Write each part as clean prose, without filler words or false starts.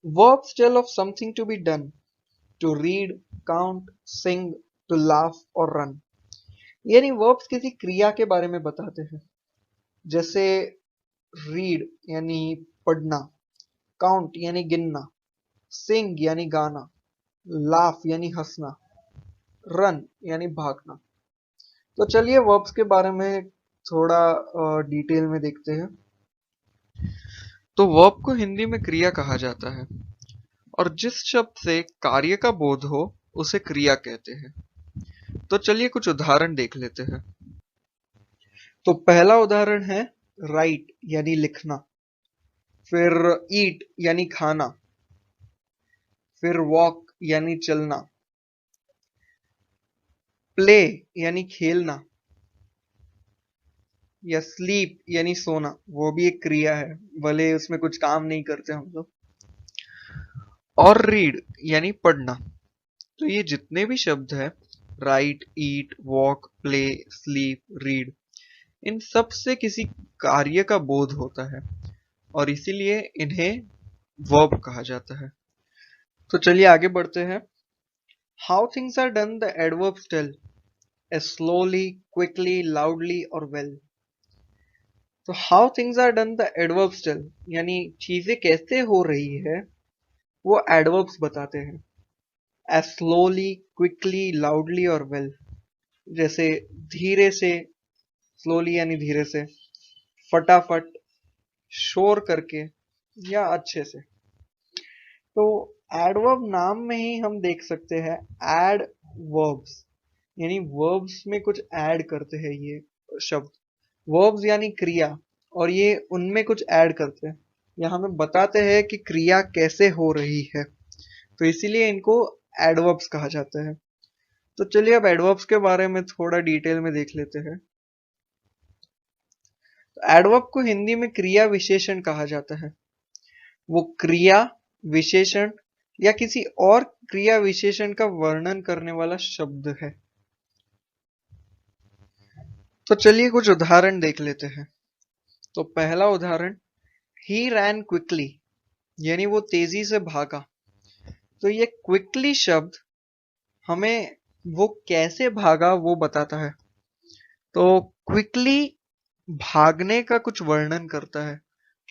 Verbs tell of something to be done, to read, count, sing, to laugh or run. यानी verbs किसी क्रिया के बारे में बताते हैं, जैसे read यानी पढ़ना, count यानी गिनना, sing यानी गाना, laugh यानी हंसना, run यानी भागना। तो चलिए verbs के बारे में थोड़ा डिटेल में देखते हैं। तो वर्ब को हिंदी में क्रिया कहा जाता है और जिस शब्द से कार्य का बोध हो उसे क्रिया कहते हैं। तो चलिए कुछ उदाहरण देख लेते हैं। तो पहला उदाहरण है राइट यानी लिखना, फिर ईट यानी खाना, फिर वॉक यानी चलना, प्ले यानी खेलना, या स्लीप यानी सोना, वो भी एक क्रिया है, भले उसमें कुछ काम नहीं करते हम लोग। और रीड यानी पढ़ना। तो ये जितने भी शब्द हैं, राइट, ईट, वॉक, प्ले, स्लीप, रीड, इन सब से किसी कार्य का बोध होता है और इसीलिए इन्हें वर्ब कहा जाता है। तो चलिए आगे बढ़ते हैं। How things are done the adverbs tell, slowly, quickly, loudly और वेल। तो how things are done the adverbs tell यानी चीजें कैसे हो रही है वो एडवर्ब्स बताते हैं। एज स्लोली, क्विकली, लाउडली और वेल, जैसे धीरे से, स्लोली यानी धीरे से, फटाफट, शोर करके या अच्छे से। तो एडवर्ब नाम में ही हम देख सकते हैं एड वर्ब्स, यानी वर्ब्स में कुछ ऐड करते हैं ये शब्द। वर्ब्स यानी क्रिया और ये उनमें कुछ ऐड करते हैं या हमें बताते हैं कि क्रिया कैसे हो रही है, तो इसीलिए इनको एडवर्ब्स कहा जाता है। तो चलिए अब एडवर्ब्स के बारे में थोड़ा डिटेल में देख लेते हैं। तो एडवर्ब को हिंदी में क्रिया विशेषण कहा जाता है। वो क्रिया विशेषण या किसी और क्रिया विशेषण का वर्णन करने वाला शब्द है। तो चलिए कुछ उदाहरण देख लेते हैं। तो पहला उदाहरण, ही रैन क्विकली यानी वो तेजी से भागा। तो ये क्विकली शब्द हमें वो कैसे भागा वो बताता है। तो क्विकली भागने का कुछ वर्णन करता है,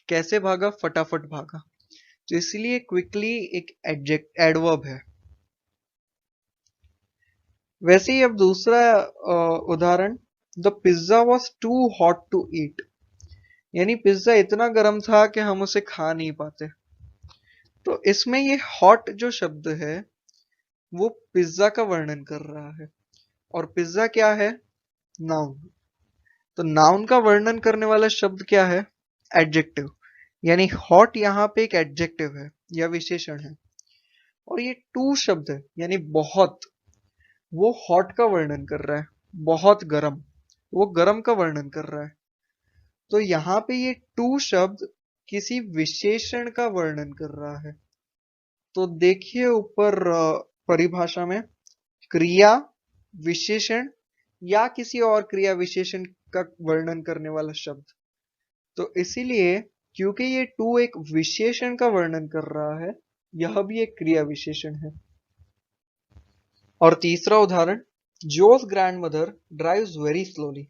कैसे भागा, फटाफट भागा, तो इसलिए क्विकली एक एडजेक्ट एडवर्ब है। वैसे ही अब दूसरा उदाहरण, the pizza was too hot to eat, यानी पिज्जा इतना गर्म था कि हम उसे खा नहीं पाते। तो इसमें ये हॉट जो शब्द है वो पिज्जा का वर्णन कर रहा है और पिज्जा क्या है, नाउन। तो नाउन का वर्णन करने वाला शब्द क्या है, एडजेक्टिव, यानी हॉट यहाँ पे एक एडजेक्टिव है या विशेषण है। और ये टू शब्द है यानी बहुत, वो हॉट का वर्णन कर रहा है, बहुत गरम, वो गरम का वर्णन कर रहा है। तो यहाँ पे ये टू शब्द किसी विशेषण का वर्णन कर रहा है। तो देखिए ऊपर परिभाषा में, क्रिया विशेषण या किसी और क्रिया विशेषण का वर्णन करने वाला शब्द। तो इसीलिए क्योंकि ये टू एक विशेषण का वर्णन कर रहा है, यह भी एक क्रिया विशेषण है। और तीसरा उदाहरण, Joe's grandmother drives very slowly,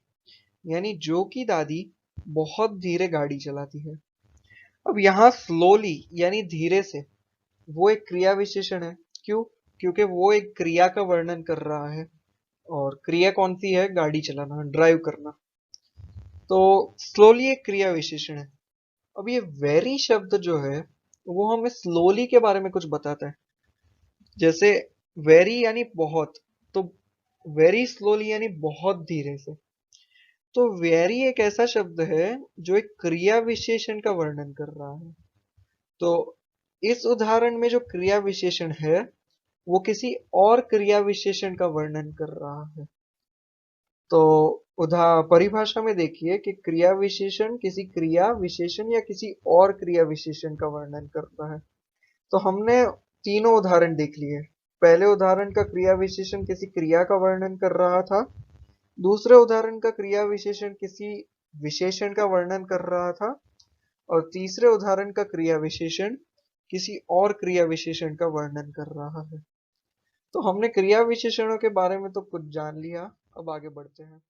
यानी जो की दादी बहुत धीरे गाड़ी चलाती है। अब यहाँ स्लोली यानी धीरे से, वो एक क्रिया विशेषण है। क्यों? क्योंकि वो एक क्रिया का वर्णन कर रहा है और क्रिया कौन सी है, गाड़ी चलाना, ड्राइव करना। तो स्लोली एक क्रिया विशेषण है। अब ये वेरी शब्द जो है वो हमें स्लोली के बारे में कुछ बताता है। जैसे वेरी यानी बहुत, तो वेरी स्लोली यानी बहुत धीरे से। तो वेरी एक ऐसा शब्द है जो एक क्रिया विशेषण का वर्णन कर रहा है। तो इस उदाहरण में जो क्रिया विशेषण है वो किसी और क्रिया विशेषण का वर्णन कर रहा है। तो परिभाषा में देखिए कि क्रिया विशेषण किसी क्रिया विशेषण या किसी और क्रिया विशेषण का वर्णन करता है। तो हमने तीनों उदाहरण देख लिए। पहले उदाहरण का क्रिया विशेषण किसी क्रिया का वर्णन कर रहा था, दूसरे उदाहरण का क्रिया विशेषण किसी विशेषण का वर्णन कर रहा था, और तीसरे उदाहरण का क्रिया विशेषण किसी और क्रिया विशेषण का वर्णन कर रहा है। तो हमने क्रिया विशेषणों के बारे में तो कुछ जान लिया, अब आगे बढ़ते हैं।